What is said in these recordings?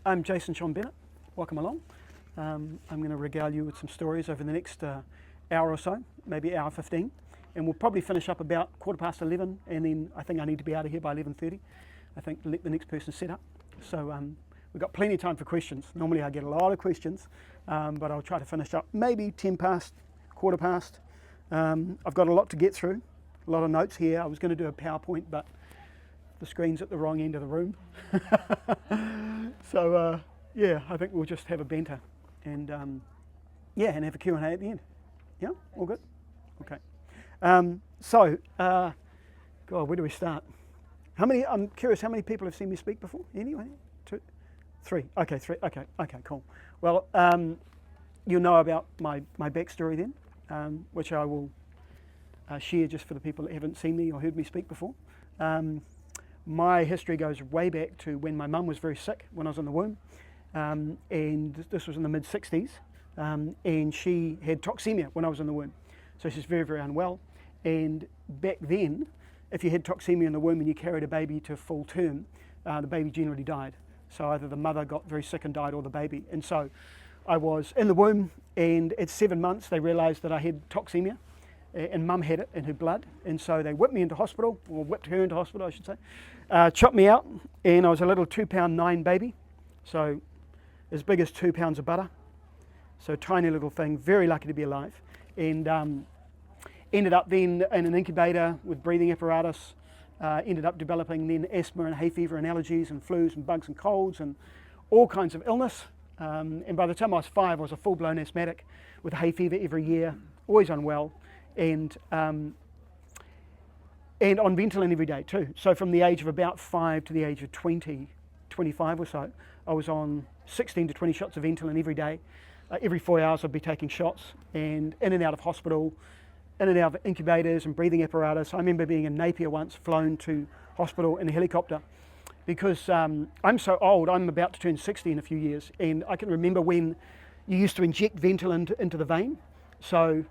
I'm Jason Sean Bennett. Welcome along. I'm going to regale you with some stories over the next hour or so, maybe hour 15, and we'll probably finish up about 11:15, and then I think I need to be out of here by 11:30. I think let the next person set up. So we've got plenty of time for questions. Normally I get a lot of questions, but I'll try to finish up maybe 10 past, quarter past. I've got a lot to get through, a lot of notes here. I was going to do a PowerPoint, but the screen's at the wrong end of the room. So yeah, I think we'll just have a banter and and have a Q&A at the end. Yeah, all good? Okay. God, where do we start? I'm curious, how many people have seen me speak before? Anyway, 2, 3. Okay, 3. Okay, cool. Well, you'll know about my backstory then, which I will share just for the people that haven't seen me or heard me speak before. My history goes way back to when my mum was very sick when I was in the womb, and this was in the mid-60s, and she had toxemia when I was in the womb. So she's very, very unwell. And back then, if you had toxemia in the womb and you carried a baby to full term, the baby generally died. So either the mother got very sick and died or the baby. And so I was in the womb, and at 7 months they realised that I had toxemia, and mum had it in her blood, and so they whipped me into hospital, or whipped her into hospital I should say, chopped me out, and I was a little 2'9" baby, so as big as 2 pounds of butter, so tiny little thing, very lucky to be alive, and ended up then in an incubator with breathing apparatus, ended up developing then asthma and hay fever and allergies and flus and bugs and colds and all kinds of illness, and by the time I was 5 I was a full-blown asthmatic with hay fever every year, always unwell, and on Ventolin every day too. So from the age of about 5 to the age of 20, 25 or so, I was on 16 to 20 shots of Ventolin every day. Every 4 hours I'd be taking shots, and in and out of hospital, in and out of incubators and breathing apparatus. I remember being in Napier once, flown to hospital in a helicopter, because I'm so old, I'm about to turn 60 in a few years, and I can remember when you used to inject Ventolin into the vein. So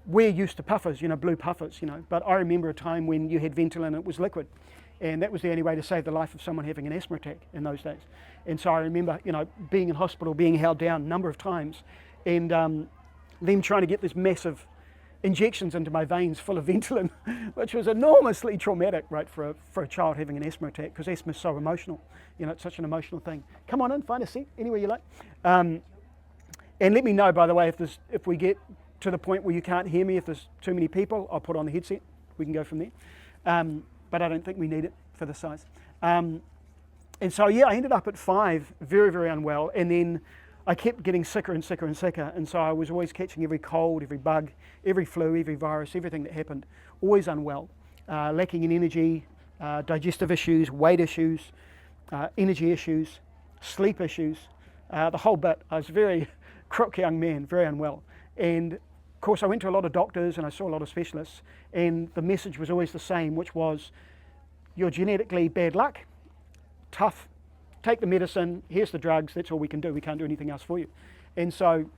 we're used to puffers, blue puffers, but I remember a time when you had Ventolin and it was liquid, and that was the only way to save the life of someone having an asthma attack in those days. And so I remember, being in hospital, being held down a number of times, and them trying to get this massive injections into my veins full of Ventolin, which was enormously traumatic, right, for a child having an asthma attack, because asthma is so emotional. It's such an emotional thing. Come on in, find a seat, anywhere you like. And let me know, by the way, if we get to the point where you can't hear me, if there's too many people, I'll put on the headset. We can go from there. But I don't think we need it for the size. And so, yeah, I ended up at 5, very, very unwell. And then I kept getting sicker and sicker and sicker. And so I was always catching every cold, every bug, every flu, every virus, everything that happened. Always unwell, lacking in energy, digestive issues, weight issues, energy issues, sleep issues, the whole bit. I was a very crook young man, very unwell. And of course I went to a lot of doctors and I saw a lot of specialists, and the message was always the same, which was, you're genetically bad luck, tough, take the medicine, here's the drugs, that's all we can do, we can't do anything else for you. And so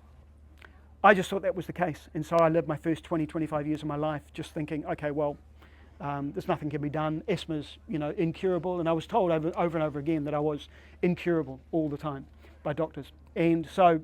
I just thought that was the case, and so I lived my first 20, 25 years of my life just thinking, okay, well, there's nothing can be done, asthma's incurable, and I was told over and over again that I was incurable all the time by doctors. And so